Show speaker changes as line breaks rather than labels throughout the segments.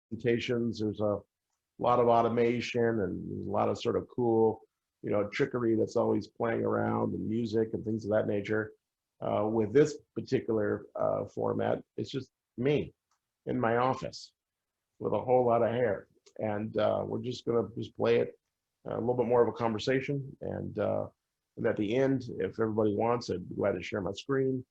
presentations. There's a lot of automation and there's a lot of sort of cool, trickery that's always playing around and music and things of that nature. With this particular format, it's just me in my office with a whole lot of hair. And we're just going to just play it a little bit more of a conversation. And at the end, if everybody wants, I'd be glad to share my screen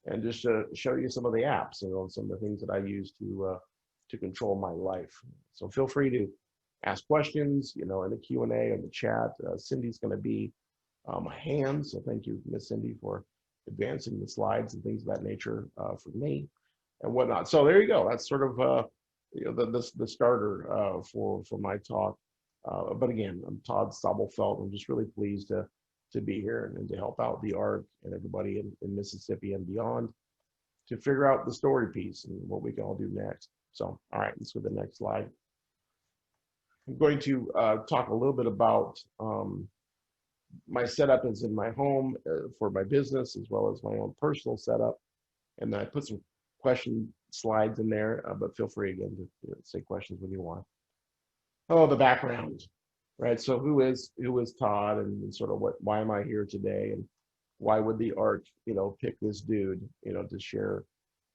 and just show you some of the apps, some of the things that I use to control my life. So feel free to ask questions, in the Q&A or the chat. Cindy's going to be my hand. So thank you, Miss Cindy, for advancing the slides and things of that nature for me and whatnot. So there you go. That's sort of the starter for my talk. But again, I'm Todd Sobelfeld. I'm just really pleased to be here and to help out the ARC and everybody in Mississippi and beyond to figure out the story piece and what we can all do next. So, all right, let's go to the next slide. I'm going to talk a little bit about my setup is in my home for my business as well as my own personal setup. And then I put some question slides in there, but feel free again to say questions when you want. Oh, the background, right? So who is Todd and sort of why am I here today? And why would the ARC, pick this dude, to share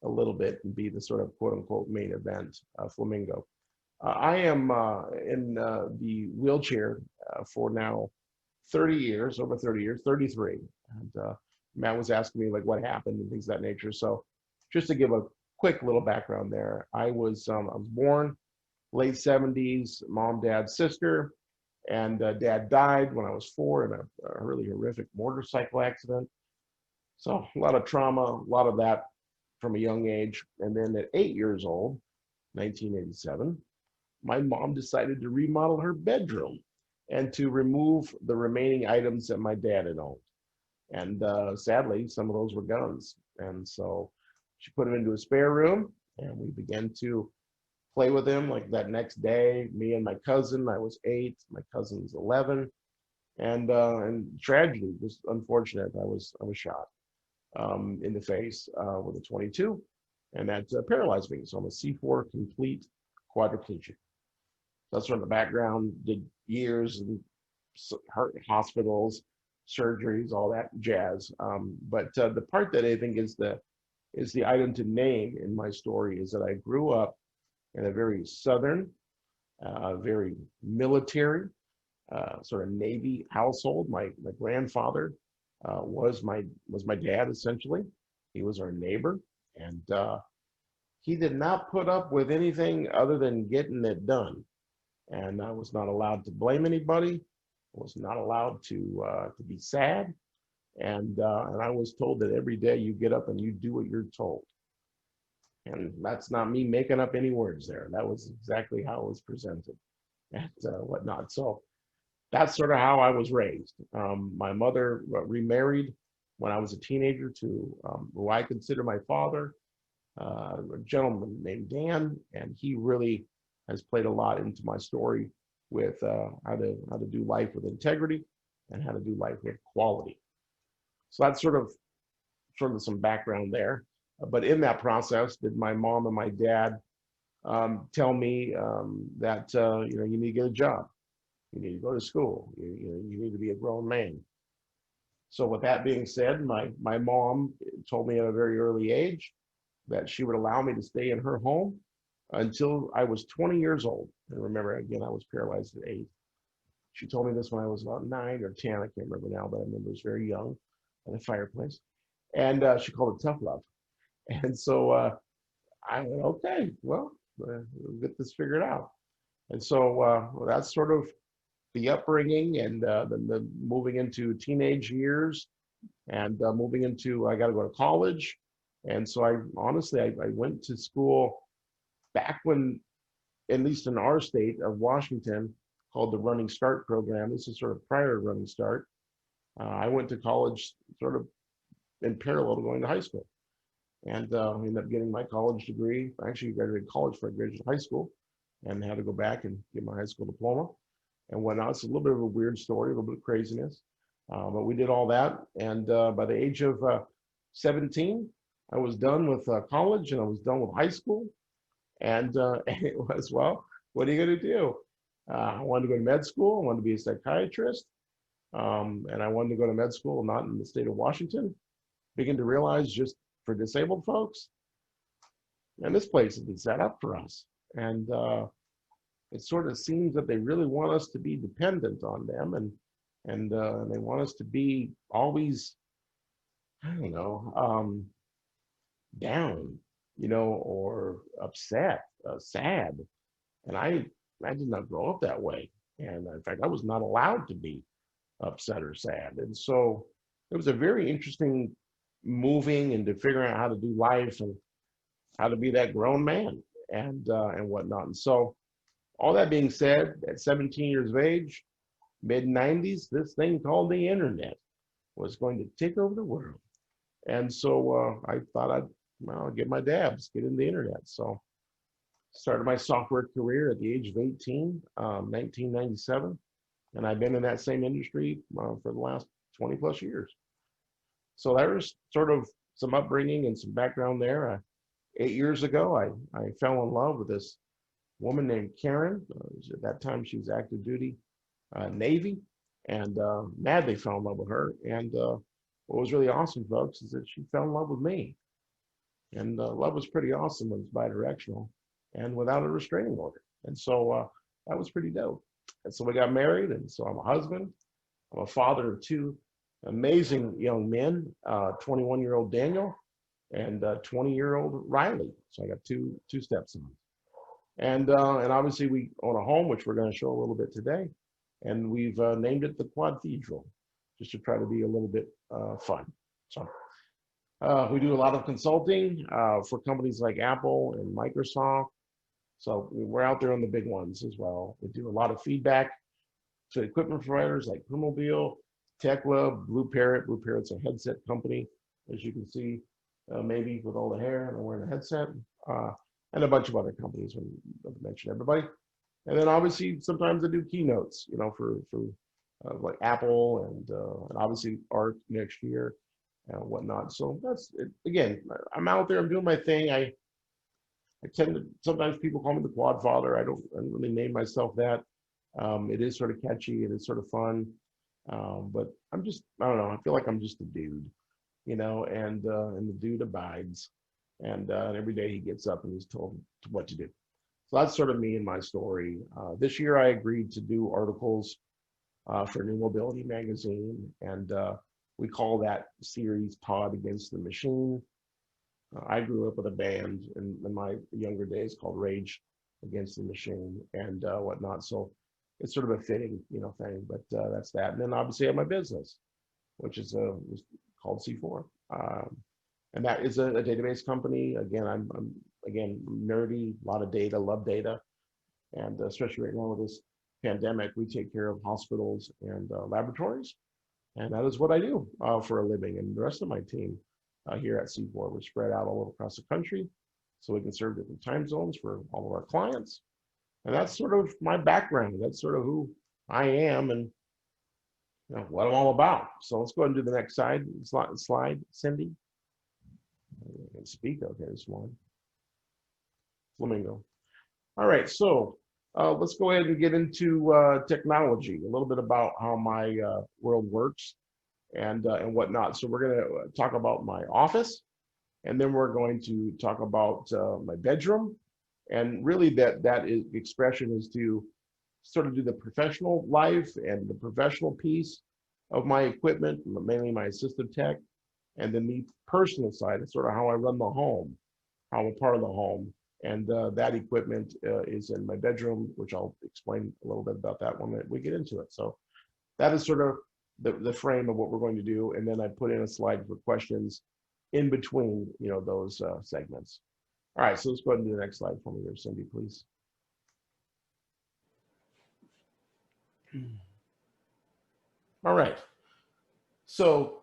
a little bit and be the sort of quote unquote main event, Flamingo. I am in the wheelchair for now 30 years, over 30 years, 33. And Matt was asking me like what happened and things of that nature. So just to give a quick little background there, I was born late 70s, mom, dad, sister, and dad died when I was 4 in a really horrific motorcycle accident. So a lot of trauma, a lot of that from a young age. And then at 8 years old, 1987, my mom decided to remodel her bedroom and to remove the remaining items that my dad had owned. And sadly, some of those were guns. And so she put them into a spare room and we began to play with them like that next day. Me and my cousin, I was 8, my cousin was 11. And tragedy, just unfortunate, I was shot in the face with a 22, and that paralyzed me. So I'm a C4 complete quadriplegic. That's from the background, did years in hospitals, surgeries, all that jazz. But the part that I think is the item to name in my story is that I grew up in a very Southern, very military, sort of Navy household. My grandfather was my dad essentially. He was our neighbor, and he did not put up with anything other than getting it done. And I was not allowed to blame anybody. I was not allowed to be sad, and I was told that every day you get up and you do what you're told. And that's not me making up any words there. That was exactly how it was presented and whatnot. So that's sort of how I was raised. My mother remarried when I was a teenager to who I consider my father, a gentleman named Dan, and he really has played a lot into my story with how to do life with integrity and how to do life with quality. So that's sort of some background there. But in that process, did my mom and my dad tell me that you need to get a job, you need to go to school, you need to be a grown man. So with that being said, my mom told me at a very early age that she would allow me to stay in her home until I was 20 years old. And remember, again, I was paralyzed at 8. She told me this when I was about 9 or 10. I can't remember now, but I remember I was very young at a fireplace. And she called it tough love. And so I went, okay, well, we'll get this figured out. And so that's sort of the upbringing and then the moving into teenage years and moving into, I got to go to college. And so I honestly, I went to school back when, at least in our state of Washington, called the Running Start program. This is sort of prior to Running Start. I went to college sort of in parallel to going to high school. And ended up getting my college degree. I actually graduated college before I graduated high school and had to go back and get my high school diploma and whatnot. It's a little bit of a weird story, a little bit of craziness. But we did all that. And by the age of 17, I was done with college and I was done with high school. And, and it was, well, what are you going to do? I wanted to go to med school. I wanted to be a psychiatrist. And I wanted to go to med school, not in the state of Washington. Begin to realize just for disabled folks, and this place has been set up for us. And it sort of seems that they really want us to be dependent on them, and they want us to be always, I don't know, down, or upset, sad. And I did not grow up that way. And in fact, I was not allowed to be upset or sad. And so it was a very interesting moving into figuring out how to do life and how to be that grown man and whatnot. And so all that being said, at 17 years of age, mid 90s, this thing called the internet was going to take over the world. And so I thought I'd get my dabs, get in the internet. So started my software career at the age of 18, 1997. And I've been in that same industry for the last 20 plus years. So there's sort of some upbringing and some background there. 8 years ago, I fell in love with this woman named Karen. At that time, she was active duty Navy, and madly fell in love with her. And what was really awesome, folks, is that she fell in love with me. And love was pretty awesome when it's bidirectional and without a restraining order. And so that was pretty dope. And so we got married, and so I'm a husband. I'm a father of two amazing young men, 21-year-old Daniel and 20-year-old Riley. So I got two stepsons. And obviously we own a home, which we're going to show a little bit today. And we've named it the Quadthedral, just to try to be a little bit fun. So we do a lot of consulting for companies like Apple and Microsoft. So we're out there on the big ones as well. We do a lot of feedback to equipment providers like Pumobile, Tekla, Blue Parrot. Blue Parrot's a headset company, as you can see, maybe with all the hair and I'm wearing a headset, and a bunch of other companies, when I mention everybody. And then obviously sometimes I do keynotes, for like Apple and obviously ARC next year and whatnot. So that's it. Again, I'm out there, I'm doing my thing. I tend to, sometimes people call me the Quad Father. I don't really name myself that. It is sort of catchy and it's sort of fun. But I don't know, I feel like I'm just a dude, and the dude abides. And every day he gets up and he's told what to do. So that's sort of me and my story. This year I agreed to do articles for New Mobility magazine, and we call that series Todd Against the Machine. I grew up with a band in my younger days called Rage Against the Machine and whatnot. So it's sort of a fitting, thing, but that's that. And then obviously I have my business, which is called C4. And that is a database company. Again, I'm again nerdy, a lot of data, love data. And especially right now with this pandemic, we take care of hospitals and laboratories. And that is what I do for a living. And the rest of my team here at C4, we're spread out all across the country so we can serve different time zones for all of our clients. And that's sort of my background. That's sort of who I am and what I'm all about. So let's go ahead and do the next slide, Cindy. I can speak, okay, this one. Flamingo. All right, so let's go ahead and get into technology, a little bit about how my world works and whatnot. So we're going to talk about my office, and then we're going to talk about my bedroom. And really that expression is to sort of do the professional life and the professional piece of my equipment, mainly my assistive tech, and then the personal side is sort of how I run the home, how I'm a part of the home. And that equipment is in my bedroom, which I'll explain a little bit about that when we get into it. So that is sort of the frame of what we're going to do. And then I put in a slide for questions in between, those segments. All right, so let's go ahead and do the next slide for me here, Cindy, please. All right. So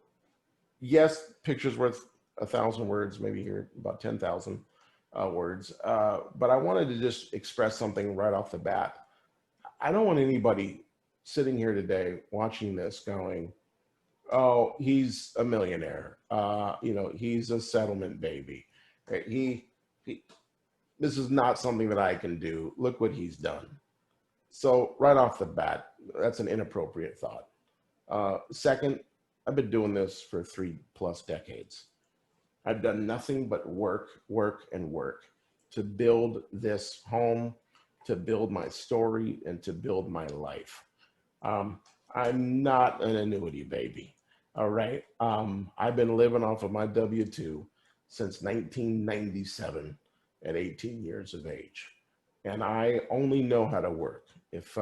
yes, picture's worth 1,000 words, maybe here about 10,000 words. But I wanted to just express something right off the bat. I don't want anybody sitting here today watching this going, oh, he's a millionaire. He's a settlement baby. He this is not something that I can do. Look what he's done. So right off the bat, that's an inappropriate thought. Second, I've been doing this for 3+ decades. I've done nothing but work, work, and work to build this home, to build my story, and to build my life. Um, I'm not an annuity baby. All right. I've been living off of my W-2 since 1997 at 18 years of age. And I only know how to work. If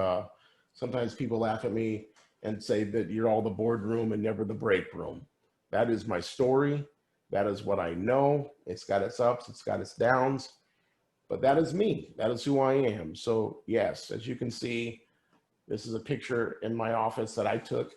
sometimes people laugh at me and say that you're all the boardroom and never the break room. That is my story. That is what I know. It's got its ups, it's got its downs, but that is me. That is who I am. So yes, as you can see, this is a picture in my office that I took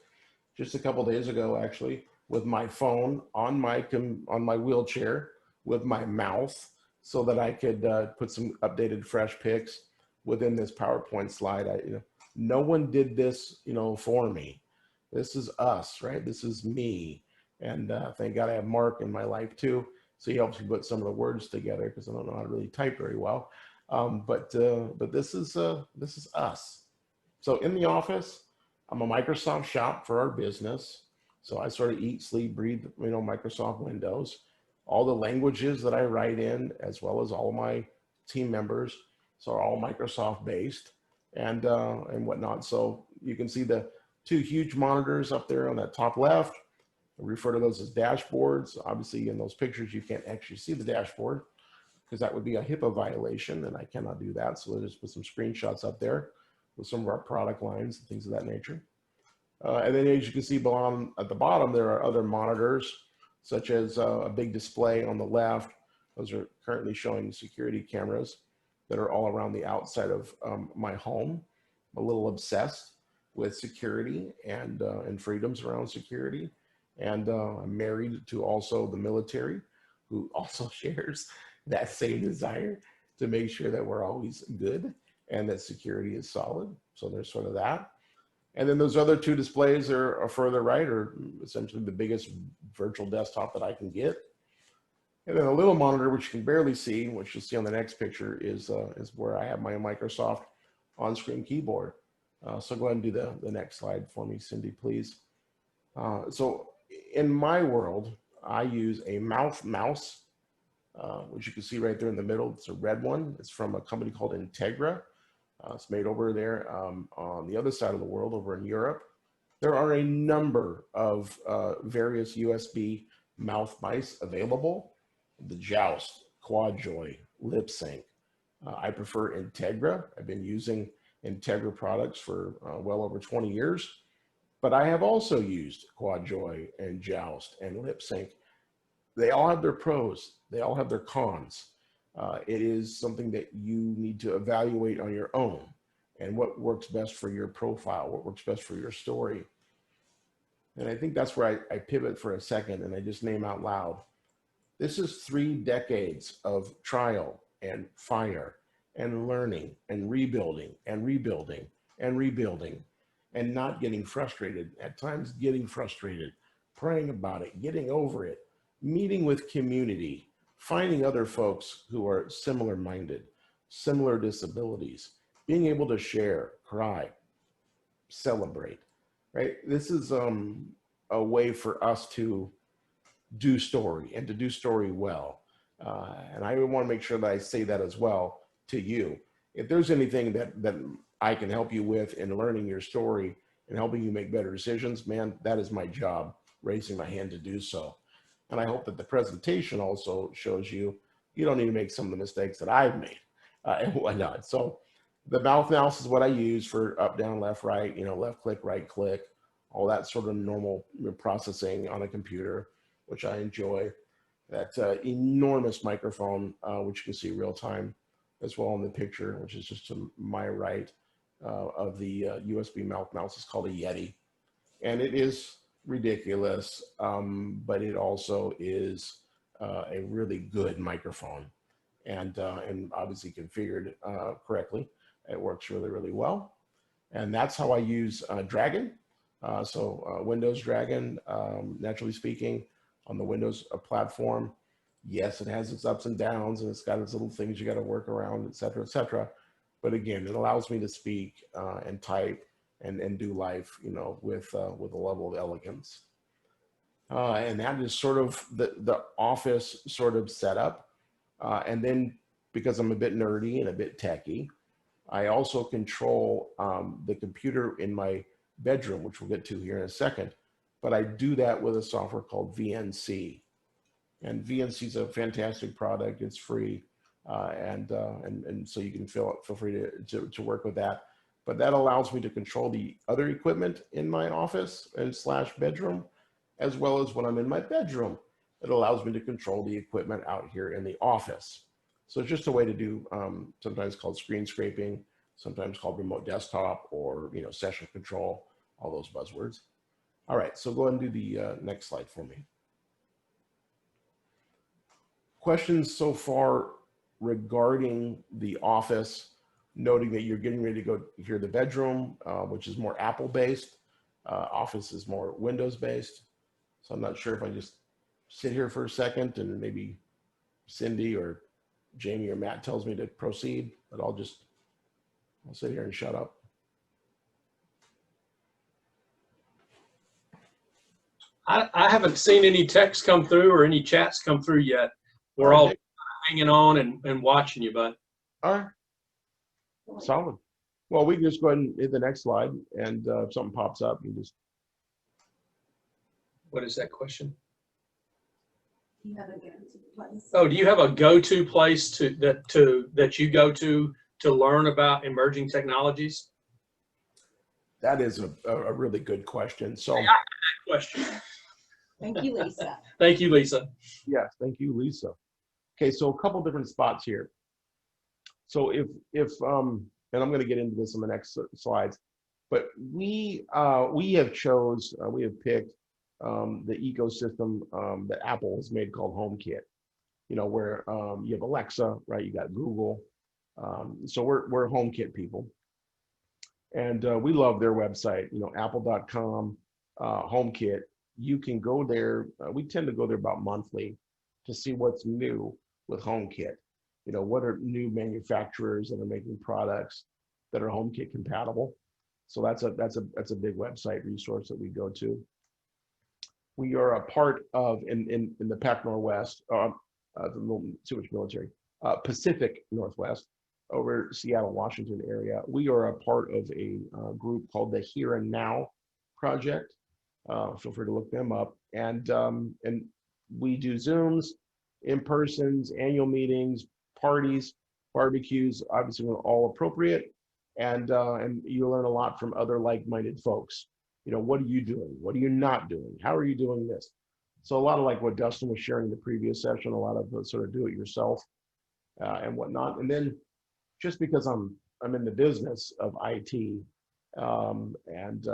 just a couple days ago, actually, with my phone on my wheelchair with my mouth, so that I could put some updated, fresh pics within this PowerPoint slide. No one did this, for me. This is us, right? This is me, and thank God I have Mark in my life too, so he helps me put some of the words together because I don't know how to really type very well. But this is us. So in the office, I'm a Microsoft shop for our business. So I sort of eat, sleep, breathe, Microsoft Windows. All the languages that I write in, as well as all my team members, so are all Microsoft based and whatnot. So you can see the two huge monitors up there on that top left. I refer to those as dashboards. Obviously, in those pictures, you can't actually see the dashboard because that would be a HIPAA violation, and I cannot do that. So let's just put some screenshots up there with some of our product lines and things of that nature. And then as you can see at the bottom, there are other monitors, such as a big display on the left. Those are currently showing security cameras that are all around the outside of my home. I'm a little obsessed with security and freedoms around security. And I'm married to also the military, who also shares that same desire to make sure that we're always good and that security is solid. So there's sort of that. And then those other two displays are further right, are essentially the biggest virtual desktop that I can get. And then a little monitor, which you can barely see, which you'll see on the next picture, is where I have my Microsoft on-screen keyboard. So go ahead and do the next slide for me, Cindy, please. So in my world, I use a mouth mouse, which you can see right there in the middle. It's a red one. It's from a company called Integra. It's made over there on the other side of the world, over in Europe. There are a number of various USB mouth mice available. The Joust, QuadJoy, LipSync. I prefer Integra. I've been using Integra products for well over 20 years, but I have also used QuadJoy and Joust and LipSync. They all have their pros. They all have their cons. It is something that you need to evaluate on your own and what works best for your profile, what works best for your story. And I think that's where I pivot for a second and I just name out loud. This is 3 decades of trial and fire and learning and rebuilding and rebuilding and rebuilding and not getting frustrated, at times getting frustrated, praying about it, getting over it, meeting with community, finding other folks who are similar minded, similar disabilities, being able to share, cry, celebrate, right? This is a way for us to do story and to do story well. And I want to make sure that I say that as well to you. If there's anything that I can help you with in learning your story and helping you make better decisions, man, that is my job, raising my hand to do so. And I hope that the presentation also shows you don't need to make some of the mistakes that I've made and whatnot. So the mouth mouse is what I use for up, down, left, right, left click, right click, all that sort of normal processing on a computer, which I enjoy. That enormous microphone, which you can see real time as well in the picture, which is just to my right of the USB mouth mouse, is called a Yeti. And it is ridiculous, but it also is a really good microphone and obviously configured correctly. It works really, really well. And that's how I use Dragon. So Windows Dragon, naturally speaking, on the Windows platform. Yes, it has its ups and downs, and it's got its little things you got to work around, et cetera, et cetera. But again, it allows me to speak and type and do life, with a level of elegance. And that is sort of the office sort of setup. And then because I'm a bit nerdy and a bit techy, I also control the computer in my bedroom, which we'll get to here in a second. But I do that with a software called VNC. And VNC is a fantastic product. It's free, and so you can feel free to work with that. But that allows me to control the other equipment in my office and slash bedroom, as well as when I'm in my bedroom. It allows me to control the equipment out here in the office. So it's just a way to do sometimes called screen scraping, sometimes called remote desktop, or session control, all those buzzwords. All right, so go ahead and do the next slide for me. Questions so far regarding the office, noting that you're getting ready to go here the bedroom, which is more Apple based. Office is more Windows based. So I'm not sure if I just sit here for a second and maybe Cindy or Jamie or Matt tells me to proceed, but I'll sit here and shut up.
I haven't seen any texts come through or any chats come through yet. We're all hanging on and watching you, bud.
All right. Solid. Well, we can just go ahead and hit the next slide, and if something pops up, you just.
What is that question?
Do you have a go-to place?
Oh, do you have a go-to place that you go to learn about emerging technologies?
That is a really good question. So.
I got that question.
Thank you, Lisa.
Thank you, Lisa.
Yes, thank you, Lisa. Okay, so a couple different spots here. So if and I'm going to get into this in the next slides, but we have picked the ecosystem that Apple has made called HomeKit. Where you have Alexa, right? You got Google. So we're HomeKit people, and we love their website. Apple.com, HomeKit. You can go there. We tend to go there about monthly to see what's new with HomeKit. What are new manufacturers that are making products that are HomeKit compatible. So that's a big website resource that we go to. We are a part of in the Pac Northwest, the Jewish military, Pacific Northwest, over Seattle, Washington area. We are a part of a group called the Here and Now Project. Feel free to look them up. And we do Zooms, in-persons, annual meetings, parties, barbecues, obviously when all appropriate. And you learn a lot from other like-minded folks. What are you doing? What are you not doing? How are you doing this? So a lot of like what Dustin was sharing in the previous session, a lot of sort of do it yourself and whatnot. And then just because I'm in the business of IT and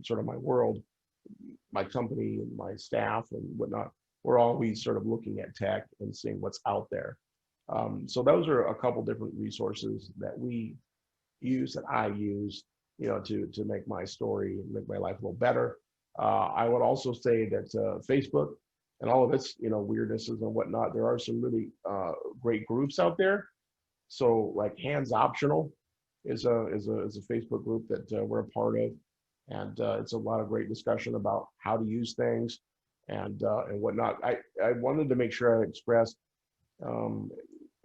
sort of my world, my company and my staff and whatnot, we're always sort of looking at tech and seeing what's out there. So those are a couple different resources that we use, that I use, to make my story, make my life a little better. I would also say that Facebook and all of its, weirdnesses and whatnot, there are some really great groups out there. So like Hands Optional is a Facebook group that we're a part of. And it's a lot of great discussion about how to use things and whatnot. I wanted to make sure I expressed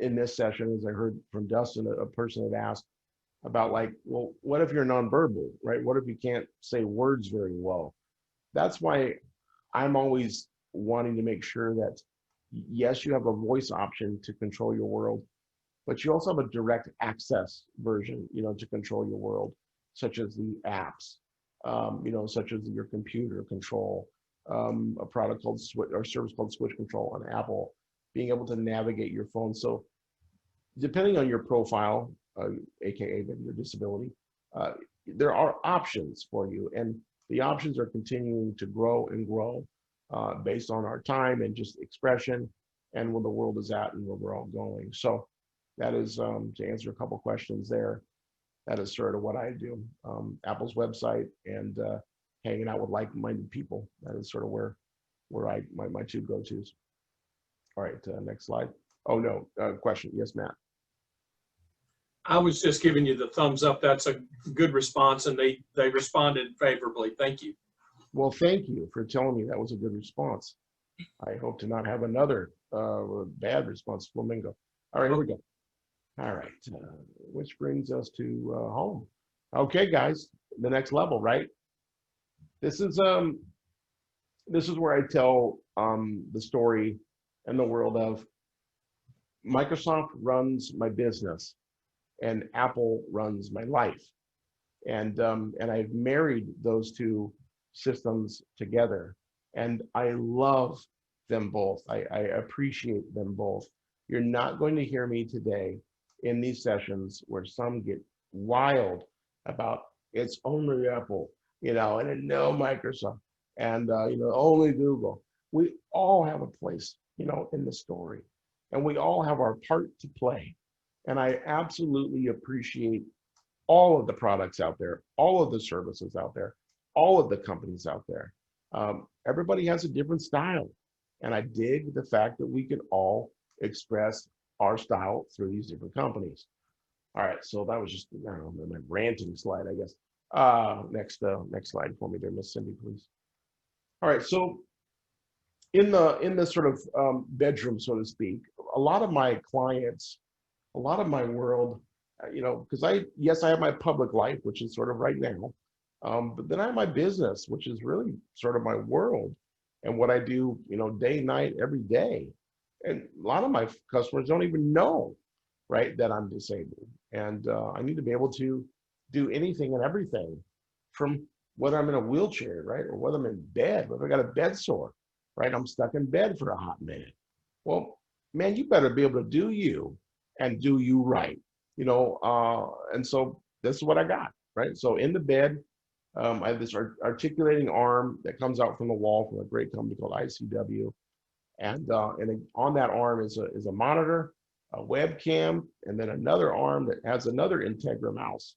in this session, as I heard from Dustin, a person had asked about like, well, what if you're nonverbal, right? What if you can't say words very well? That's why I'm always wanting to make sure that, yes, you have a voice option to control your world, but you also have a direct access version, to control your world, such as the apps, such as your computer control, a product called Switch, or service called Switch Control on Apple, being able to navigate your phone. So depending on your profile, AKA maybe your disability, there are options for you. And the options are continuing to grow and grow based on our time and just expression and where the world is at and where we're all going. So that is, to answer a couple questions there, that is sort of what I do. Apple's website and hanging out with like-minded people. That is sort of where my two go-tos. All right, next slide. Oh, no, question. Yes, Matt.
I was just giving you the thumbs up. That's a good response, and they responded favorably. Thank you.
Well, thank you for telling me that was a good response. I hope to not have another bad response, Flamingo. All right, here we go. All right, which brings us to home. Okay, guys, the next level, right? This is where I tell the story in the world of Microsoft runs my business and Apple runs my life. And I've married those two systems together. And I love them both. I appreciate them both. You're not going to hear me today in these sessions where some get wild about it's only Apple, and no Microsoft, and only Google. We all have a place, in the story, and we all have our part to play. And I absolutely appreciate all of the products out there, all of the services out there, all of the companies out there. Everybody has a different style. And I dig the fact that we can all express our style through these different companies. All right, so that was just, I don't know, my ranting slide, I guess. Next slide for me there, Miss Cindy, please. All right, so in the sort of bedroom, so to speak, a lot of my clients, a lot of my world, because I have my public life, which is sort of right now, but then I have my business, which is really sort of my world and what I do, day, night, every day. And a lot of my customers don't even know, right, that I'm disabled. And I need to be able to do anything and everything, from whether I'm in a wheelchair, right, or whether I'm in bed, whether I got a bed sore, right, I'm stuck in bed for a hot minute. Well, man, you better be able to do you and do you right, and so this is what I got, right? So in the bed, I have this articulating arm that comes out from the wall from a great company called ICW. And on that arm is a monitor, a webcam, and then another arm that has another Integra mouse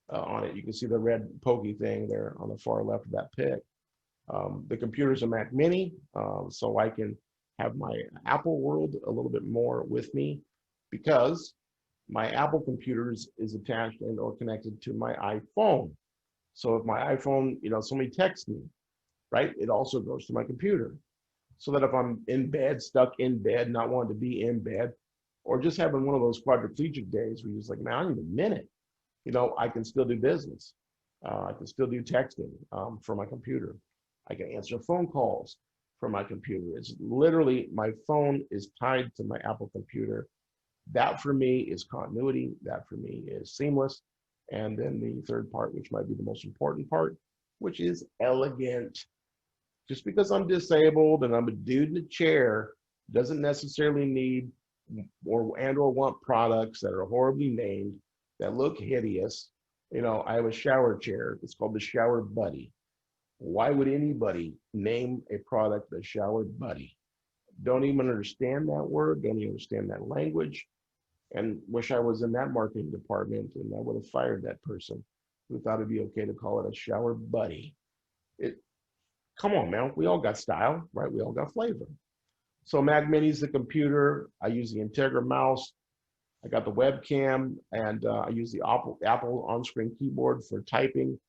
on it. You can see the red pokey thing there on the far left of that pic. The computer's a Mac Mini, so I can have my Apple world a little bit more with me, because my Apple computers is attached and or connected to my iPhone. So if my iPhone, somebody texts me, right, it also goes to my computer. So that if I'm in bed, stuck in bed, not wanting to be in bed, or just having one of those quadriplegic days where you're just like, man, I need a minute, I can still do business. I can still do texting from my computer. I can answer phone calls from my computer. It's literally, my phone is tied to my Apple computer. That for me is continuity. That for me is seamless. And then the third part, which might be the most important part, which is elegant. Just because I'm disabled and I'm a dude in a chair doesn't necessarily need or want products that are horribly named, that look hideous. I have a shower chair. It's called the Shower Buddy. Why would anybody name a product the Shower Buddy? Don't even understand that word, don't even understand that language, and wish I was in that marketing department and I would have fired that person who thought it'd be okay to call it a Shower Buddy. Come on, man. We all got style, right? We all got flavor. So Mac Mini's the computer. I use the Integra mouse. I got the webcam, and I use the Apple on-screen keyboard for typing.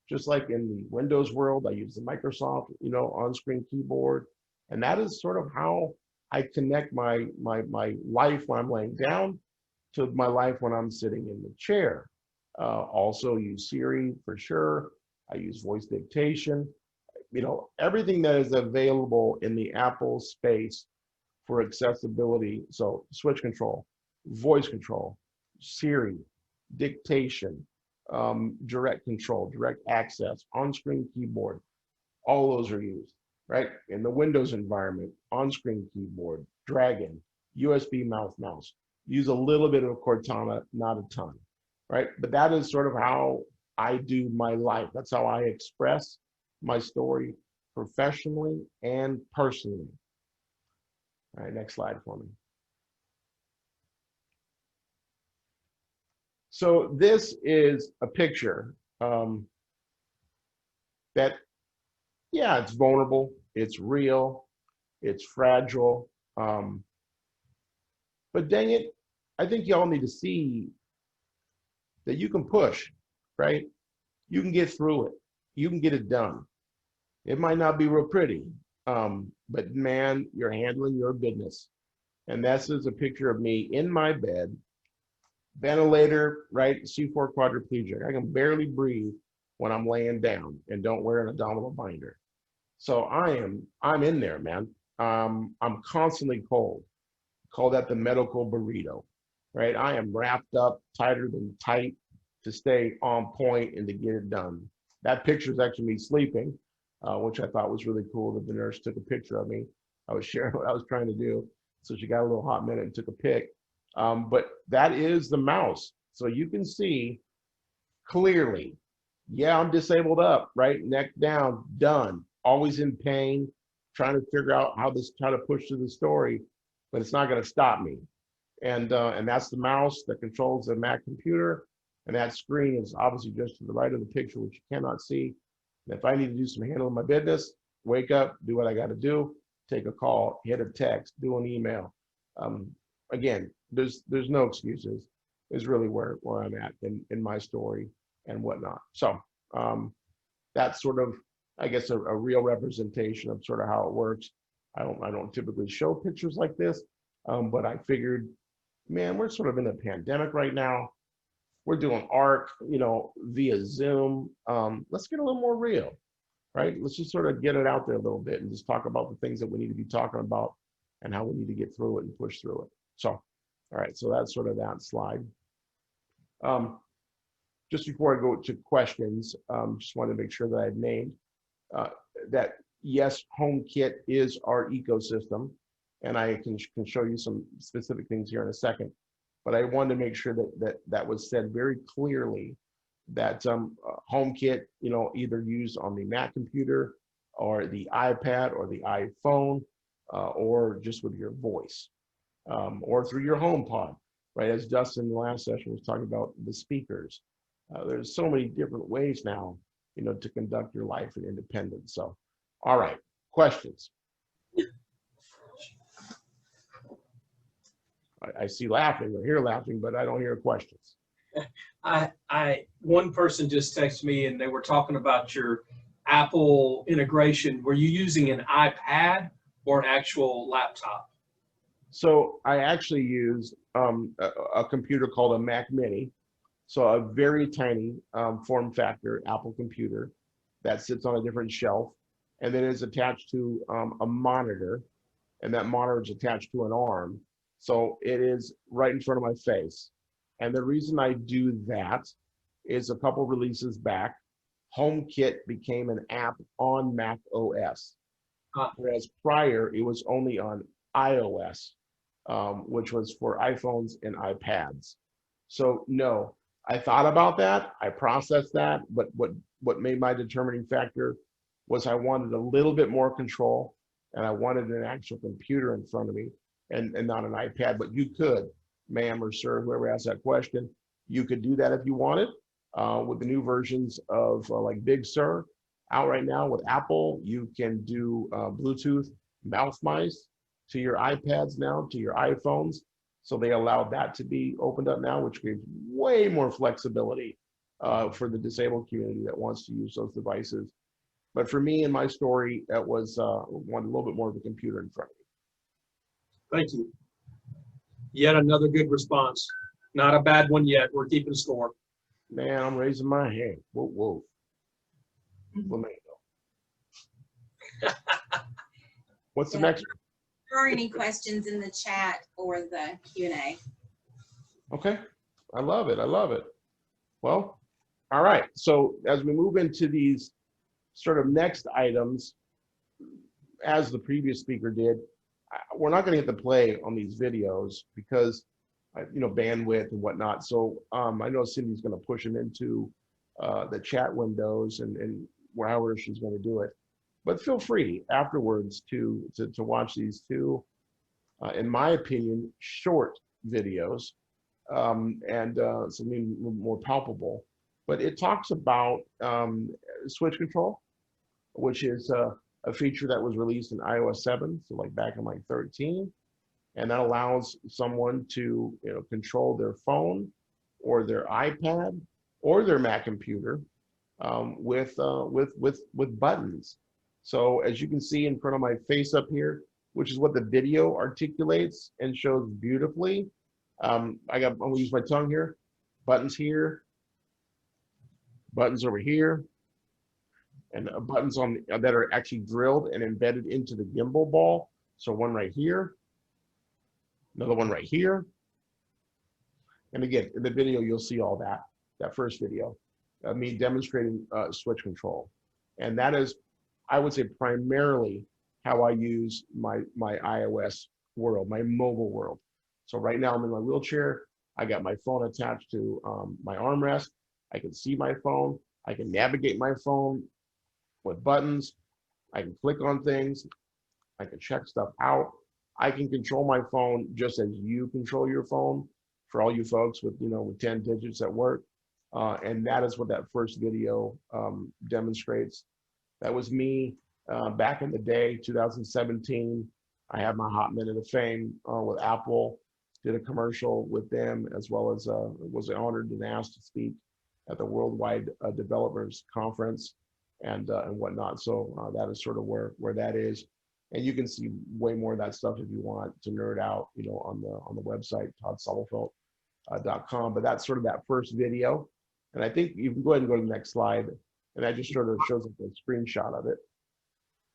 Just like in the Windows world, I use the Microsoft, on-screen keyboard. And that is sort of how I connect my life when I'm laying down to my life when I'm sitting in the chair. Also use Siri for sure. I use voice dictation. Everything that is available in the Apple space for accessibility. So switch control, voice control, Siri, dictation, direct control, direct access, on-screen keyboard, all those are used, right? In the Windows environment, on-screen keyboard, Dragon, USB mouse. Use a little bit of Cortana, not a ton, right? But that is sort of how I do my life. That's how I express my story professionally and personally. All right, next slide for me. So this is a picture that, yeah, it's vulnerable, it's real, it's fragile. But dang it, I think y'all need to see that you can push, right? You can get through it. You can get it done. It might not be real pretty, but man, you're handling your business. And this is a picture of me in my bed, ventilator, right? C4 quadriplegic. I can barely breathe when I'm laying down and don't wear an abdominal binder. So I'm in there, man. I'm constantly cold. Call that the medical burrito, right? I am wrapped up tighter than tight to stay on point and to get it done. That picture is actually me sleeping, which I thought was really cool that the nurse took a picture of me. I was sharing what I was trying to do. So she got a little hot minute and took a pic. But that is the mouse. So you can see clearly, yeah, I'm disabled up, right? Neck down, done. Always in pain, trying to figure out how to push through the story, but it's not going to stop me. And that's the mouse that controls the Mac computer. And that screen is obviously just to the right of the picture, which you cannot see. And if I need to do some handling my business, wake up, do what I got to do, take a call, hit a text, do an email. Again, there's no excuses, is really where I'm at in my story and whatnot. So that's sort of, I guess, a real representation of sort of how it works. I don't typically show pictures like this, but I figured, man, we're sort of in a pandemic right now. We're doing ARC, via Zoom. Let's get a little more real, right? Let's just sort of get it out there a little bit and just talk about the things that we need to be talking about and how we need to get through it and push through it. So, all right, so that's sort of that slide. Just before I go to questions, just wanted to make sure that I had named that yes, HomeKit is our ecosystem, and I can show you some specific things here in a second. But I wanted to make sure that was said very clearly that HomeKit, either used on the Mac computer or the iPad or the iPhone, or just with your voice, or through your HomePod, right? As Dustin in the last session was talking about the speakers. There's so many different ways now, to conduct your life in independence. So, all right, questions. I see laughing or hear laughing, but I don't hear questions.
One person just texted me and they were talking about your Apple integration. Were you using an iPad or an actual laptop?
So I actually use a computer called a Mac Mini. So a very tiny form factor Apple computer that sits on a different shelf, and then is attached to a monitor, and that monitor is attached to an arm. So it is right in front of my face. And the reason I do that is a couple releases back, HomeKit became an app on Mac OS. Whereas prior, it was only on iOS, which was for iPhones and iPads. So no, I thought about that, I processed that, but what made my determining factor was I wanted a little bit more control, and I wanted an actual computer in front of me and not an iPad. But you could, ma'am or sir, whoever asked that question, you could do that if you wanted. With the new versions of like Big Sur out right now with Apple, you can do Bluetooth mouth mice to your iPads now, to your iPhones. So they allowed that to be opened up now, which gives way more flexibility for the disabled community that wants to use those devices. But for me, in my story, that was wanted a little bit more of a computer in front of me.
Thank you. Yet another good response. Not a bad one yet. We're keeping score.
Man, I'm raising my hand. Whoa, whoa. Flamingo. What's the next?
There are any questions in the chat or the Q&A?
Okay, I love it. I love it. Well, all right. So as we move into these sort of next items, as the previous speaker did, we're not going to get to play on these videos because, bandwidth and whatnot. So I know Cindy's going to push them into the chat windows and however she's going to do it. But feel free afterwards to watch these two, in my opinion, short videos, and something more palpable. But it talks about switch control, which is a feature that was released in iOS 7, so like back in like 13. And that allows someone to, control their phone or their iPad or their Mac computer with buttons. So as you can see in front of my face up here, which is what the video articulates and shows beautifully. I'm gonna use my tongue here, buttons here, buttons over here, and buttons on that are actually drilled and embedded into the gimbal ball. So one right here, another one right here. And again, in the video, you'll see all that first video, me demonstrating switch control. And that is, I would say, primarily how I use my iOS world, my mobile world. So right now I'm in my wheelchair. I got my phone attached to my armrest. I can see my phone. I can navigate my phone with buttons. I can click on things. I can check stuff out. I can control my phone just as you control your phone, for all you folks with 10 digits at work. And that is what that first video demonstrates. That was me back in the day, 2017. I had my hot minute of fame with Apple, did a commercial with them, as well as was honored and asked to speak at the Worldwide Developers Conference and whatnot. So that is sort of where that is. And you can see way more of that stuff if you want to nerd out, on the website, toddsummerfelt.com. But that's sort of that first video. And I think you can go ahead and go to the next slide. And that just sort of shows like a screenshot of it.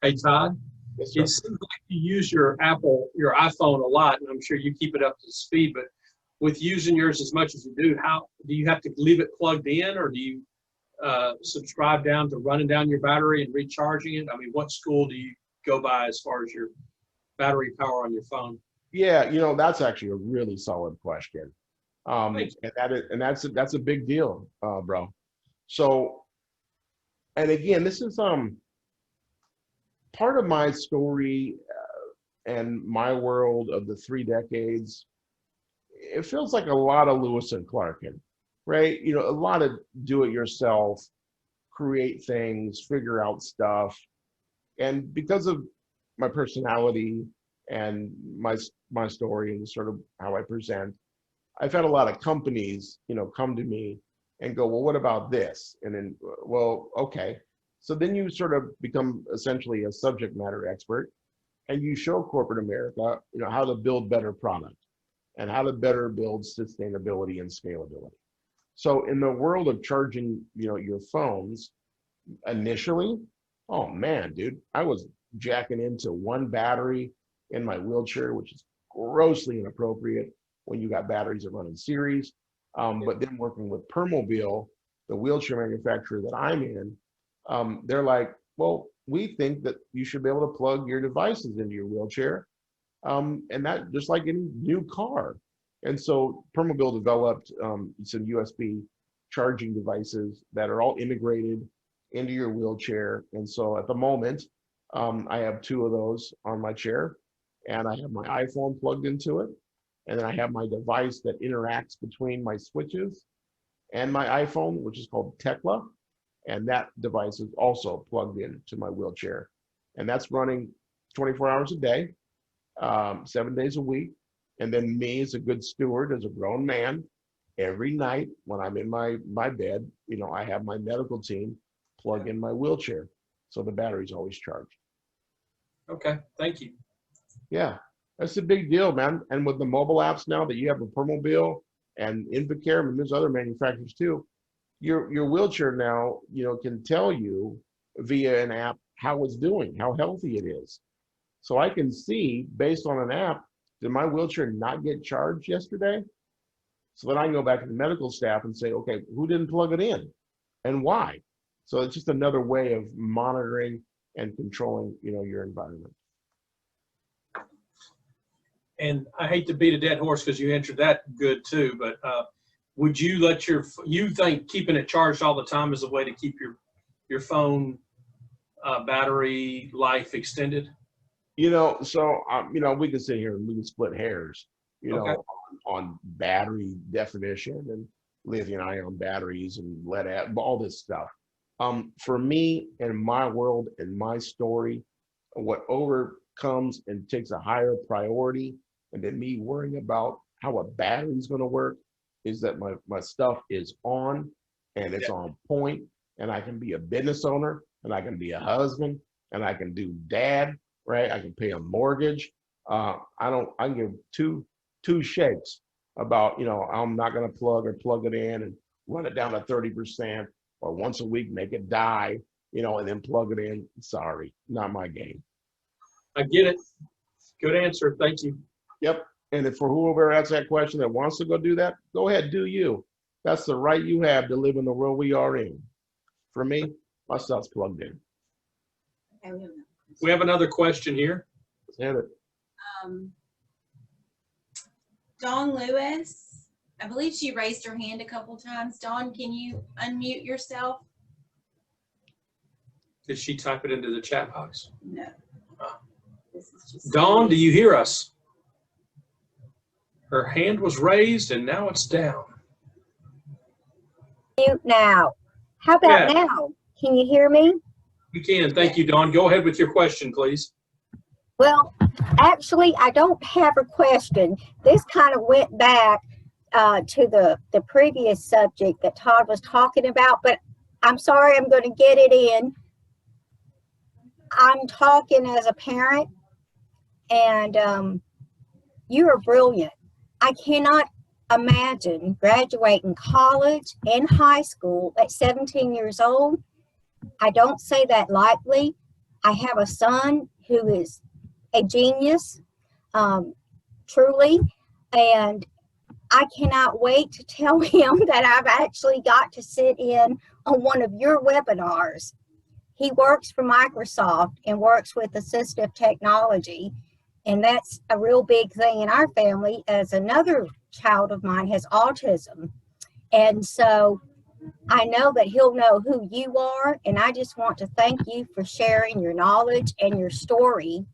Hey, Todd,
Yes, sir.
it seems like you use your iPhone a lot, and I'm sure you keep it up to speed, but with using yours as much as you do, how do you have to leave it plugged in, or do you subscribe down to running down your battery and recharging it? I mean, what school do you go by as far as your battery power on your phone?
Yeah, that's actually a really solid question.
Thanks.
And that's a big deal, bro. So, and again, this is part of my story and my world of the 3 decades. It feels like a lot of Lewis and Clarkin, right? A lot of do it yourself, create things, figure out stuff. And because of my personality and my story and sort of how I present, I've had a lot of companies, come to me and go, well, what about this? And then, well, okay. So then you sort of become essentially a subject matter expert, and you show corporate America, how to build better product and how to better build sustainability and scalability. So in the world of charging, your phones, initially, oh man, dude, I was jacking into one battery in my wheelchair, which is grossly inappropriate when you got batteries that run in series. But then working with Permobil, the wheelchair manufacturer that I'm in, they're like, well, we think that you should be able to plug your devices into your wheelchair. And that just like any new car. And so Permobil developed some USB charging devices that are all integrated into your wheelchair. And so at the moment, I have 2 of those on my chair, and I have my iPhone plugged into it. And then I have my device that interacts between my switches and my iPhone, which is called Tekla. And that device is also plugged into my wheelchair. And that's running 24 hours a day, 7 days a week. And then me as a good steward, as a grown man, every night when I'm in my bed, I have my medical team plug in my wheelchair. So the battery's always charged.
Okay, thank you.
Yeah, that's a big deal, man. And with the mobile apps now that you have a Permobil and Invacare, I mean, there's other manufacturers too. Your wheelchair now, can tell you via an app how it's doing, how healthy it is. So I can see based on an app, did my wheelchair not get charged yesterday? So then I can go back to the medical staff and say, okay, who didn't plug it in and why? So it's just another way of monitoring and controlling, your environment.
And I hate to beat a dead horse because you answered that good too, but would you let you think keeping it charged all the time is a way to keep your phone battery life extended?
So we can sit here and we can split hairs,
Okay.
on battery definition and lithium-ion batteries and lead acid, all this stuff. For me, in my world, in my story, what overcomes and takes a higher priority and then me worrying about how a battery's going to work, is that my stuff is on and it's on point, and I can be a business owner, and I can be a husband, and I can do dad, right? I can pay a mortgage. I can give two shakes about, I'm not going to plug it in and run it down to 30%, or once a week make it die, and then plug it in. Sorry, not my game.
I get it. Good answer. Thank you.
Yep. And if for whoever asks that question that wants to go do that, go ahead, do you. That's the right you have to live in the world we are in. For me, my stuff's plugged in.
Okay,
We have another question here.
Let's hit it.
Dawn Lewis, I believe she raised her hand a couple times. Dawn, can you unmute yourself?
Did she type it into the chat box?
No. This is just
Dawn, do you hear us? Her hand was raised and now it's down.
Mute now. How about
Yeah.
now? Can you hear me?
We can. Thank you, Dawn. Go ahead with your question, please.
Well, actually, I don't have a question. This kind of went back to the previous subject that Todd was talking about, but I'm sorry, I'm going to get it in. I'm talking as a parent, and you are brilliant. I cannot imagine graduating college and high school at 17 years old. I don't say that lightly. I have a son who is a genius, truly, and I cannot wait to tell him that I've actually got to sit in on one of your webinars. He works for Microsoft and works with assistive technology, and that's a real big thing in our family, as another child of mine has autism. And so I know that he'll know who you are, and I just want to thank you for sharing your knowledge and your story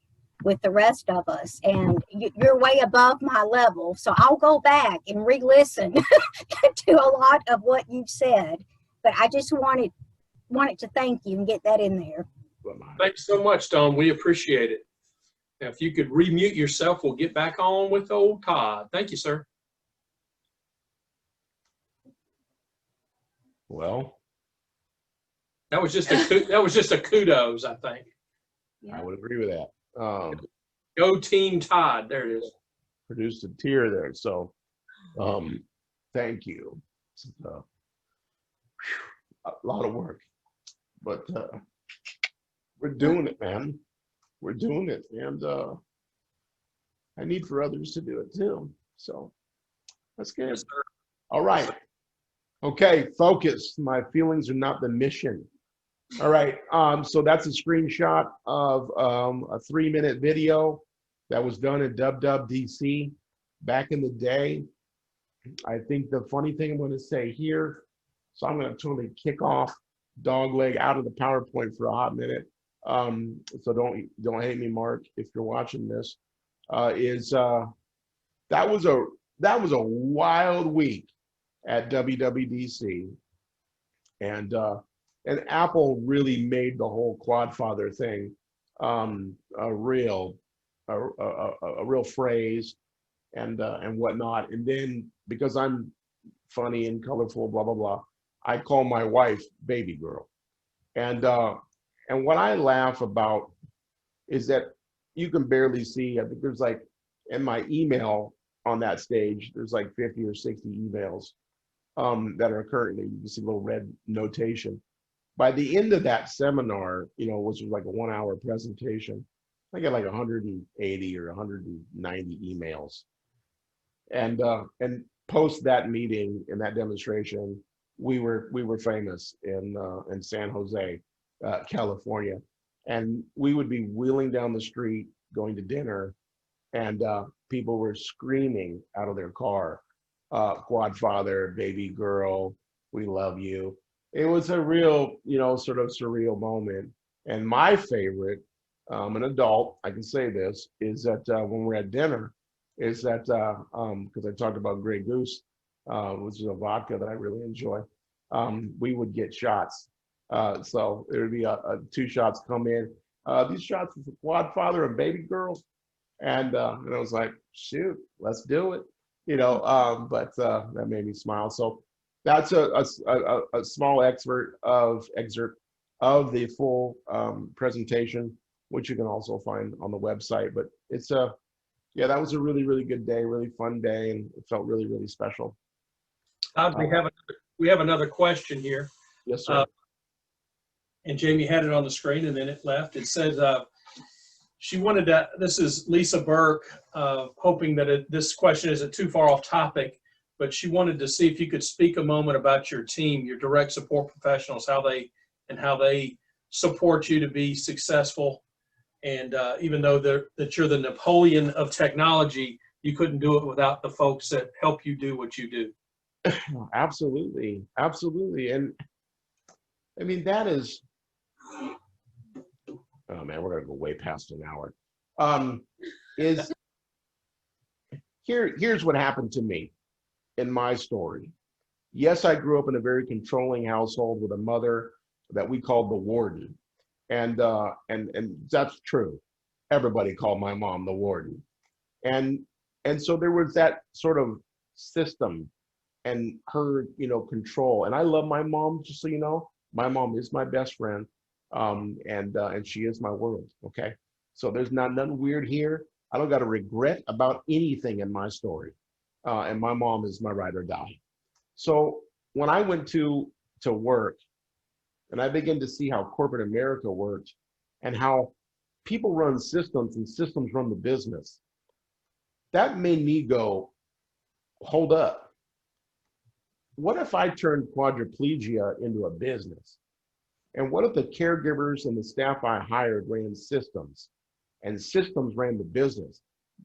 with the rest of us. And you're way above my level, so I'll go back and re-listen to a lot of what you've said. But I just wanted to thank you and get that in there.
Thanks so much, Dawn. We appreciate it. Now, if you could remute yourself, we'll get back on with old Todd. Thank you, sir.
Well,
That was just a kudos, I think.
I would agree with that.
Go Team Todd. There it is.
Produced a tear there. So thank you. A lot of work, but we're doing it, man. We're doing it, and I need for others to do it too. So that's good.
Yes, sir.
All right. Okay, focus. My feelings are not the mission. All right. So that's a screenshot of a 3-minute video that was done in WWDC back in the day. I think the funny thing I'm going to say here, so I'm going to totally kick off Dogleg out of the PowerPoint for a hot minute. So don't hate me, Mark, if you're watching this. That was a wild week at WWDC, and Apple really made the whole Quadfather thing a real phrase and whatnot. And then because I'm funny and colorful, blah blah blah, I call my wife baby girl. And what I laugh about is that you can barely see. I think there's like in my email on that stage, there's like 50 or 60 emails that are currently, you can see a little red notation. By the end of that seminar, which was like a 1-hour presentation, I got like 180 or 190 emails. And post that meeting and that demonstration, we were famous in San Jose, California, and we would be wheeling down the street going to dinner, and people were screaming out of their car, Quadfather, baby girl, we love you. It was a real, sort of surreal moment. And my favorite, an adult, I can say this, is that when we're at dinner, is that, because I talked about Grey Goose, which is a vodka that I really enjoy, we would get shots. So there would be 2 shots come in. These shots is Quadfather and baby girls. And I was like, shoot, let's do it. But that made me smile. So that's a small excerpt of the full presentation, which you can also find on the website. But it's yeah, that was a really, really good day, really fun day, and it felt really, really special.
We have another question here.
Yes, sir.
And Jamie had it on the screen and then it left. It says, she wanted to, this is Lisa Burke, hoping that this question isn't too far off topic, but she wanted to see if you could speak a moment about your team, your direct support professionals, how they support you to be successful. And even though that you're the Napoleon of technology, you couldn't do it without the folks that help you do what you do.
Absolutely, absolutely. And I mean, that is, oh man, we're gonna go way past an hour. Here's what happened to me in my story. Yes, I grew up in a very controlling household with a mother that we called the warden. And that's true. Everybody called my mom the warden. And so there was that sort of system and her, control. And I love my mom, just so you know. My mom is my best friend. And she is my world. Okay. So there's nothing weird here. I don't got to regret about anything in my story. And my mom is my ride or die. So when I went to work and I began to see how corporate America worked and how people run systems and systems run the business, that made me go, hold up. What if I turned quadriplegia into a business? And what if the caregivers and the staff I hired ran systems and systems ran the business?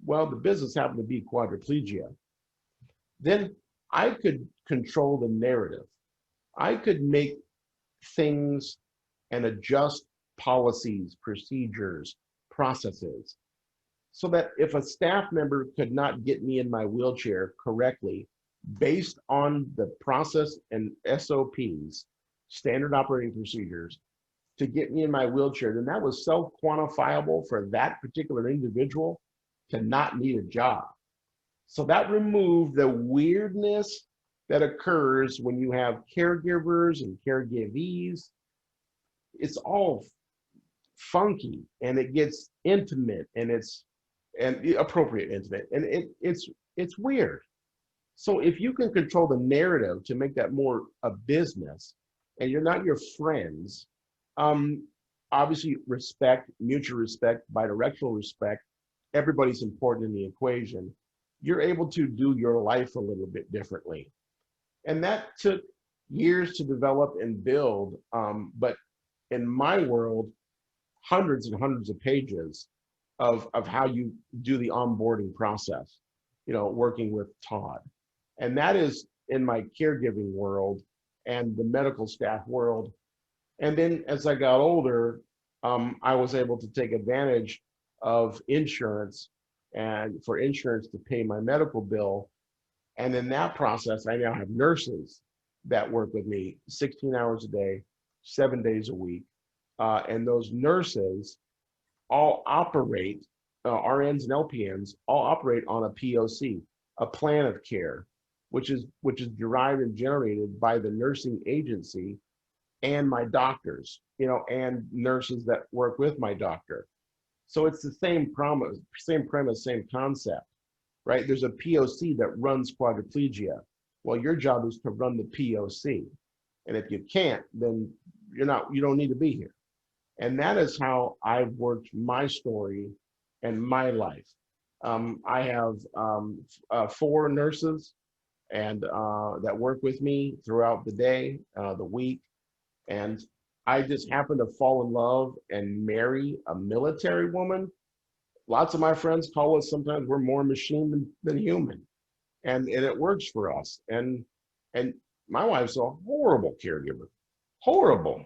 Well, the business happened to be quadriplegia. Then I could control the narrative. I could make things and adjust policies, procedures, processes, so that if a staff member could not get me in my wheelchair correctly, based on the process and SOPs, standard operating procedures, to get me in my wheelchair, then that was self-quantifiable for that particular individual to not need a job. So that removed the weirdness that occurs when you have caregivers and caregivees. It's all funky and it gets intimate and appropriate intimate and it's weird. So if you can control the narrative to make that more a business and you're not your friends, obviously respect, mutual respect, bidirectional respect, everybody's important in the equation. You're able to do your life a little bit differently. And that took years to develop and build. But in my world, hundreds and hundreds of pages of how you do the onboarding process, working with Todd. And that is in my caregiving world and the medical staff world. And then as I got older, I was able to take advantage of insurance and for insurance to pay my medical bill. And in that process, I now have nurses that work with me 16 hours a day, 7 days a week. And those nurses all operate, RNs and LPNs all operate on a POC, a plan of care, which is derived and generated by the nursing agency and my doctors, and nurses that work with my doctor. So it's the same premise, same concept, right? There's a POC that runs quadriplegia. Well, your job is to run the POC. And if you can't, then you don't need to be here. And that is how I've worked my story and my life. I have 4 nurses and that work with me throughout the day, the week. And I just happen to fall in love and marry a military woman. Lots of my friends call us, sometimes we're more machine than human. And it works for us. And my wife's a horrible caregiver, horrible.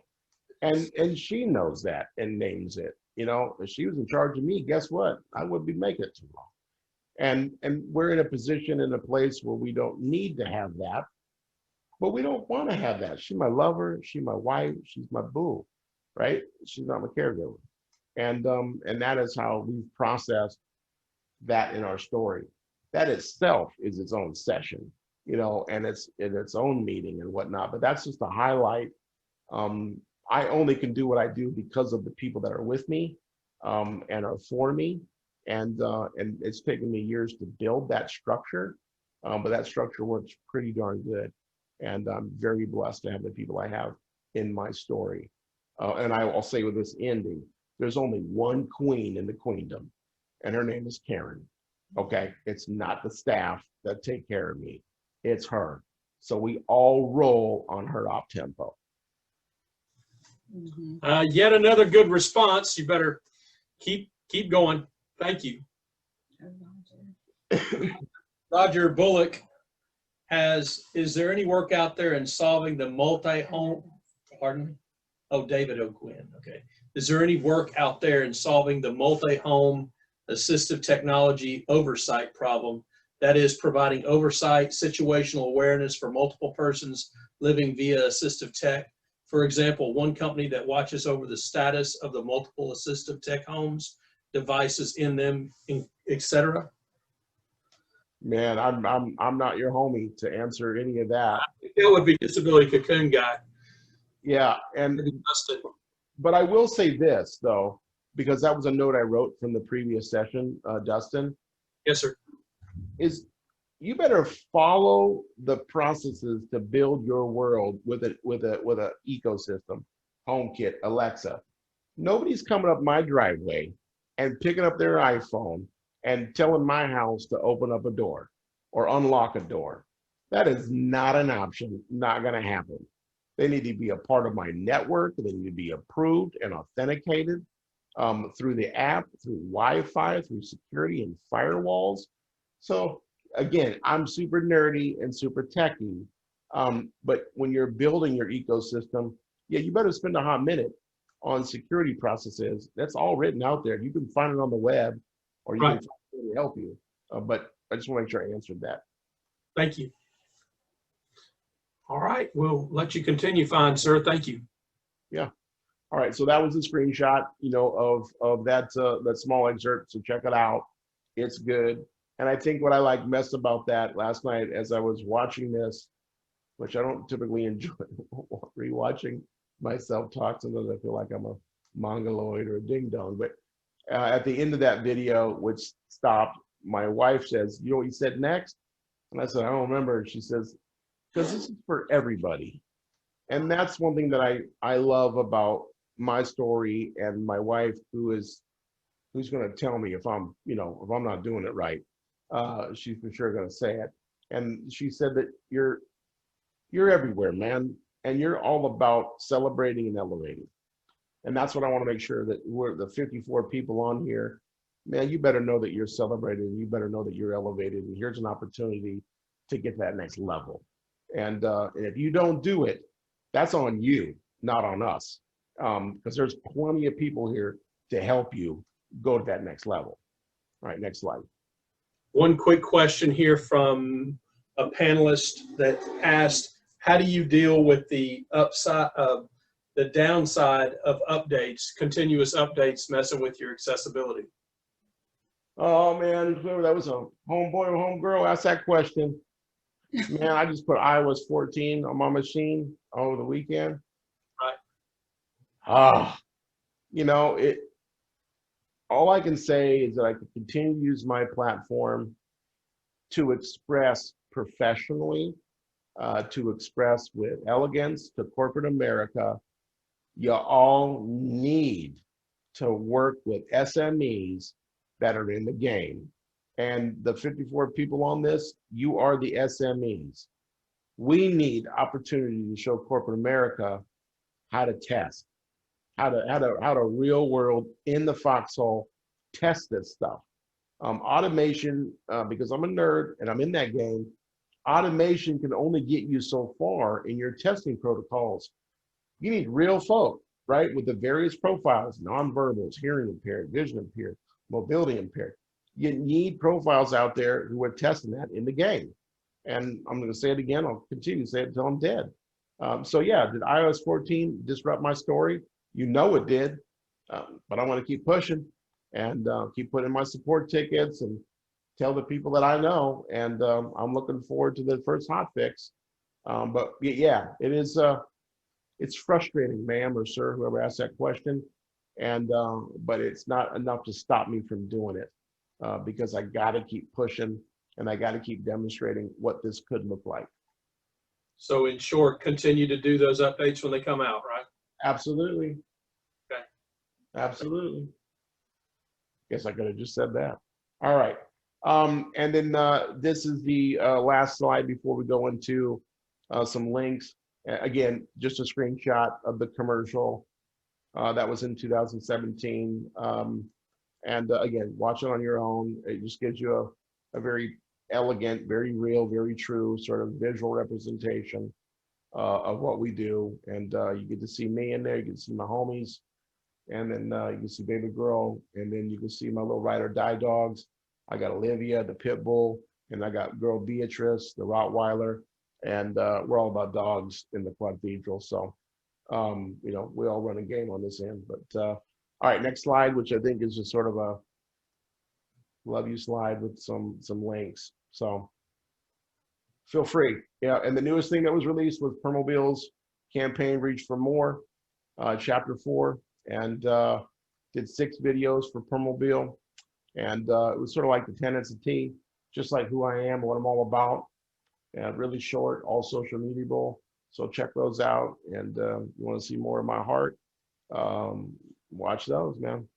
And she knows that and names it. If she was in charge of me, guess what? I wouldn't be making it too long. And we're in a position, in a place where we don't need to have that, but we don't want to have that. She's my lover, she's my wife, she's my boo, right? She's not my caregiver. And that is how we've processed that in our story. That itself is its own session, and it's in its own meeting and whatnot. But that's just a highlight. I only can do what I do because of the people that are with me and are for me. And it's taken me years to build that structure, but that structure works pretty darn good. And I'm very blessed to have the people I have in my story. And I'll say with this ending, there's only one queen in the queendom, and her name is Karen. Okay, it's not the staff that take care of me, it's her. So we all roll on her op tempo.
Yet another good response. You better keep going. Thank you. Roger Bullock is there any work out there in solving the multi-home, pardon me? Oh, David O'Quinn, okay. Is there any work out there in solving the multi-home assistive technology oversight problem? That is providing oversight, situational awareness for multiple persons living via assistive tech. For example, one company that watches over the status of the multiple assistive tech homes, devices in them, etc.
Man, I'm not your homie to answer any of that.
That would be Disability Cocoon guy.
Yeah, but I will say this though, because that was a note I wrote from the previous session, Dustin.
Yes, sir.
Is you better follow the processes to build your world with a ecosystem, HomeKit, Alexa. Nobody's coming up my driveway and picking up their iPhone and telling my house to open up a door or unlock a door. That is not an option, not gonna happen. They need to be a part of my network. They need to be approved and authenticated through the app, through Wi-Fi, through security and firewalls. So again, I'm super nerdy and super techy, but when you're building your ecosystem, yeah, you better spend a hot minute on security processes. That's all written out there. You can find it on the web, or you can find it to help you. But I just want to make sure I answered that.
Thank you. All right, we'll let you continue, fine sir. Thank you.
Yeah. All right. So that was a screenshot, of that that small excerpt. So check it out. It's good. And I think what I liked best about that last night as I was watching this, which I don't typically enjoy rewatching myself talk, sometimes I feel like I'm a mongoloid or a ding dong. But at the end of that video, which stopped, my wife says, "You know what he said next?" And I said, "I don't remember." And she says, "Because this is for everybody." And that's one thing that I love about my story, and my wife, who's going to tell me if I'm not doing it right. She's for sure going to say it. And she said that you're everywhere, man, and you're all about celebrating and elevating. And that's what I want to make sure that we're the 54 people on here, man, you better know that you're celebrated, and you better know that you're elevated, and here's an opportunity to get that next level. And if you don't do it, that's on you, not on us, because there's plenty of people here to help you go to that next level. All right, next slide.
One quick question here from a panelist that asked, how do you deal with the downside of updates, continuous updates messing with your accessibility?
Oh man, whoever that was, a homeboy or homegirl asked that question. Man, I just put iOS 14 on my machine over the weekend.
Right.
All I can say is that I can continue to use my platform to express professionally, to express with elegance to corporate America. You all need to work with SMEs that are in the game. And the 54 people on this, you are the SMEs. We need opportunity to show corporate America how to test, how to real world in the foxhole test this stuff. Automation, because I'm a nerd and I'm in that game, automation can only get you so far in your testing protocols. You need real folk, right? With the various profiles, nonverbals, hearing impaired, vision impaired, mobility impaired. You need profiles out there who are testing that in the game. And I'm going to say it again. I'll continue to say it until I'm dead. So yeah, did iOS 14 disrupt my story? You know it did, but I want to keep pushing. and keep putting in my support tickets and tell the people that I know. And I'm looking forward to the first hot fix. But yeah, it is. It's frustrating, ma'am or sir, whoever asked that question. And but it's not enough to stop me from doing it because I got to keep pushing and I got to keep demonstrating what this could look like.
So in short, continue to do those updates when they come out, right?
Absolutely.
Okay.
Absolutely. Guess I could have just said that. All right. And then this is the last slide before we go into some links. Again, just a screenshot of the commercial that was in 2017. And again, watch it on your own. It just gives you a very elegant, very real, very true sort of visual representation of what we do. And you get to see me in there, you get to see my homies, and then you can see baby girl, and then you can see my little ride or die dogs. I got Olivia, the pit bull, and I got girl Beatrice, the Rottweiler, and we're all about dogs in the Cathedral. So, you know, we all run a game on this end. But all right, next slide, which I think is just sort of a love you slide with some links. So feel free. Yeah, and the newest thing that was released was Permobil's campaign Reach for More, chapter 4, and did 6 videos for Permobil. And it was sort of like the tenets of T, just like who I am, what I'm all about. And really short, all social mediable. So check those out. And you want to see more of my heart, watch those, man.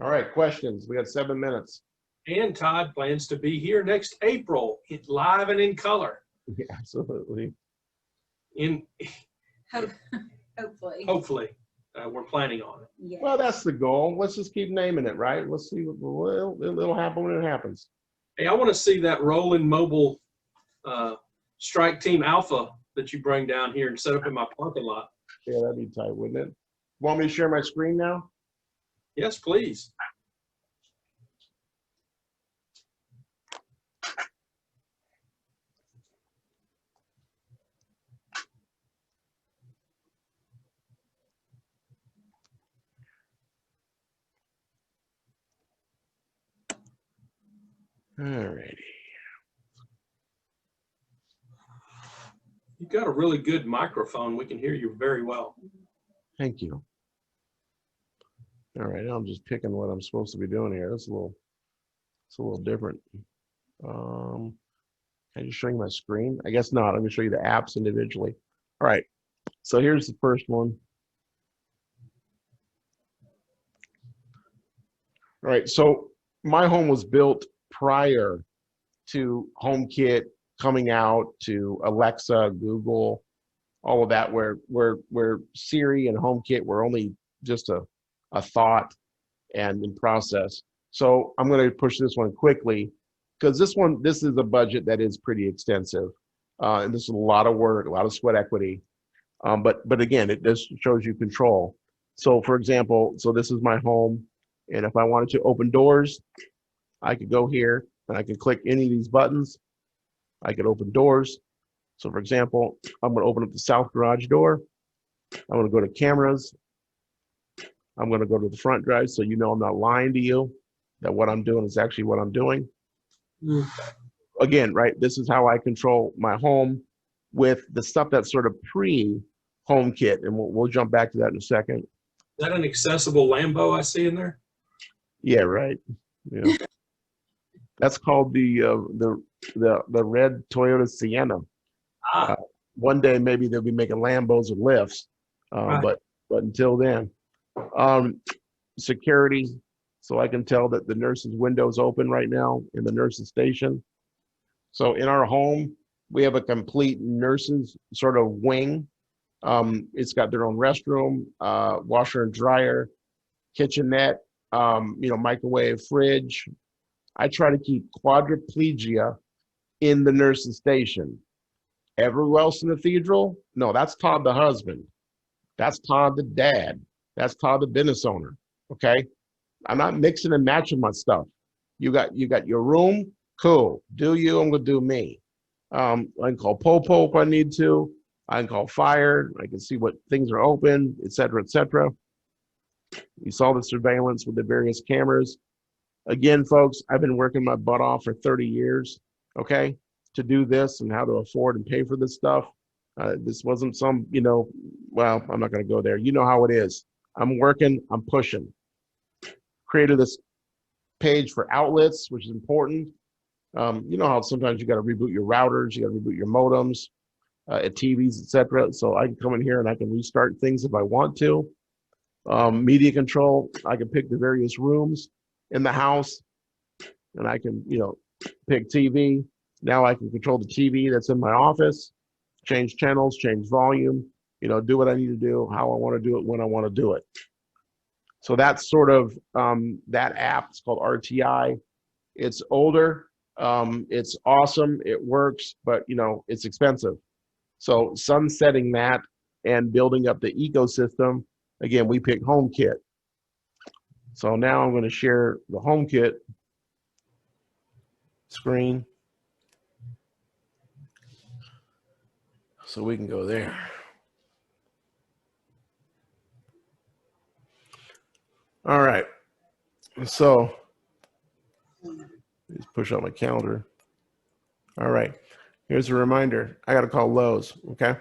All right, questions. We got 7 minutes.
And Todd plans to be here next April, live and in color.
Yeah, absolutely.
Hopefully.
Hopefully, we're planning on it.
Yeah.
Well, that's the goal. Let's just keep naming it, right? Let's see what it'll happen when it happens.
Hey, I want to see that rolling mobile strike team alpha that you bring down here and set up in my parking lot.
Yeah, that'd be tight, wouldn't it? Want me to share my screen now?
Yes, please.
All righty.
You've got a really good microphone. We can hear you very well.
Thank you. All right, now I'm just picking what I'm supposed to be doing here. It's a little different. Can I just show you my screen? I guess not. I'm gonna show you the apps individually. All right, so here's the first one. All right, so my home was built prior to HomeKit coming out, to Alexa, Google, all of that, where Siri and HomeKit were only just a thought and in process. So I'm going to push this one quickly because this is a budget that is pretty extensive, and this is a lot of work, a lot of sweat equity. But again, it just shows you control. So for example, so this is my home, and if I wanted to open doors, I could go here and I could click any of these buttons. I could open doors. So for example, I'm going to open up the south garage door. I'm going to go to cameras. I'm going to go to the front drive so you know I'm not lying to you, that what I'm doing is actually what I'm doing. Again, right, this is how I control my home with the stuff that's sort of pre-HomeKit, and we'll jump back to that in a second.
Is that an accessible Lambo I see in there?
Yeah, right. Yeah. That's called the red Toyota Sienna. One day maybe they'll be making Lambos with lifts,
Right.
but until then, security. So I can tell that the nurse's window's open right now in the nurse's station. So in our home, we have a complete nurse's sort of wing. It's got their own restroom, washer and dryer, kitchenette, microwave, fridge. I try to keep quadriplegia in the nurse's station. Everywhere else in the cathedral, no, that's Todd the husband. That's Todd the dad. That's Todd the business owner. Okay, I'm not mixing and matching my stuff. You got your room, cool. Do you? I'm gonna do me. I can call Popo if I need to. I can call fire. I can see what things are open, et cetera, et cetera. You saw the surveillance with the various cameras. Again, folks, I've been working my butt off for 30 years, okay, to do this and how to afford and pay for this stuff. This wasn't some, well, I'm not going to go there. You know how it is. I'm working, I'm pushing. Created this page for outlets, which is important. You know how sometimes you got to reboot your routers, you got to reboot your modems, at TVs, etc. So I can come in here and I can restart things if I want to. Media control, I can pick the various rooms in the house, and I can, pick TV. Now I can control the TV that's in my office, change channels, change volume, do what I need to do, how I want to do it, when I want to do it. So that's sort of that app. It's called RTI. It's older. It's awesome. It works, but it's expensive. So sunsetting that and building up the ecosystem. Again, we picked HomeKit. So now I'm going to share the HomeKit screen. So we can go there. All right. So let's push out my calendar. All right. Here's a reminder. I got to call Lowe's. Okay.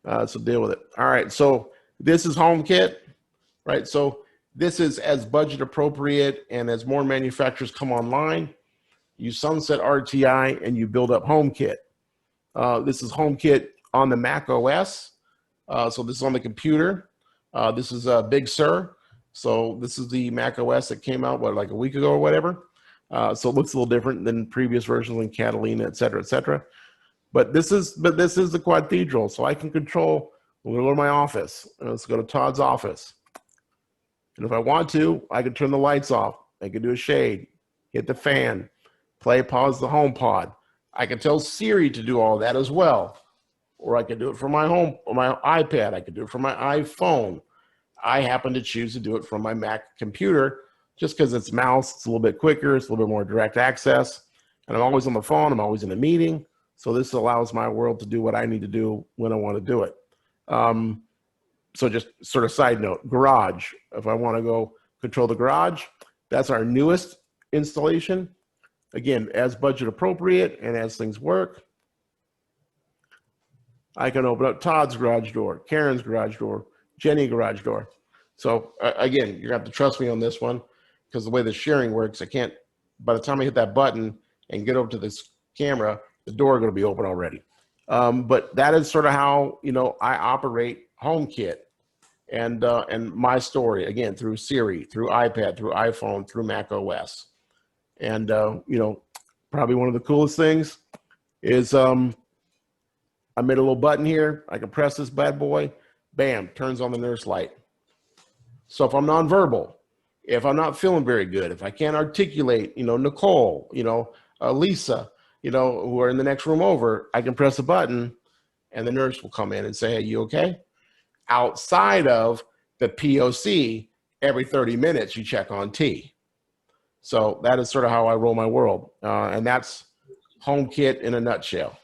So deal with it. All right. So this is HomeKit, right? So this is as budget appropriate, and as more manufacturers come online, you sunset RTI and you build up HomeKit. This is HomeKit on the Mac OS. So this is on the computer. This is Big Sur. So this is the Mac OS that came out, like a week ago or whatever. So it looks a little different than previous versions like Catalina, et cetera, et cetera. But this is the Quadthedral. So I can control, we'll go to my office. Let's go to Todd's office. And if I want to, I can turn the lights off. I can do a shade, hit the fan, play, pause the HomePod. I can tell Siri to do all that as well. Or I can do it from my iPad. I can do it from my iPhone. I happen to choose to do it from my Mac computer just because it's mouse, it's a little bit quicker, it's a little bit more direct access. And I'm always on the phone, I'm always in a meeting. So this allows my world to do what I need to do when I want to do it. So just sort of side note, garage. If I want to go control the garage, that's our newest installation. Again, as budget appropriate and as things work, I can open up Todd's garage door, Karen's garage door, Jenny garage door. So again, you're gonna have to trust me on this one because the way the sharing works, I can't, by the time I hit that button and get over to this camera, the door is gonna be open already. But that is sort of how, I operate HomeKit and my story, again, through Siri, through iPad, through iPhone, through Mac OS. And, probably one of the coolest things is I made a little button here. I can press this bad boy, bam, turns on the nurse light. So if I'm nonverbal, if I'm not feeling very good, if I can't articulate, Nicole, Lisa, who are in the next room over, I can press a button and the nurse will come in and say, hey, you okay? Outside of the POC, every 30 minutes you check on T. So that is sort of how I roll my world. And that's HomeKit in a nutshell.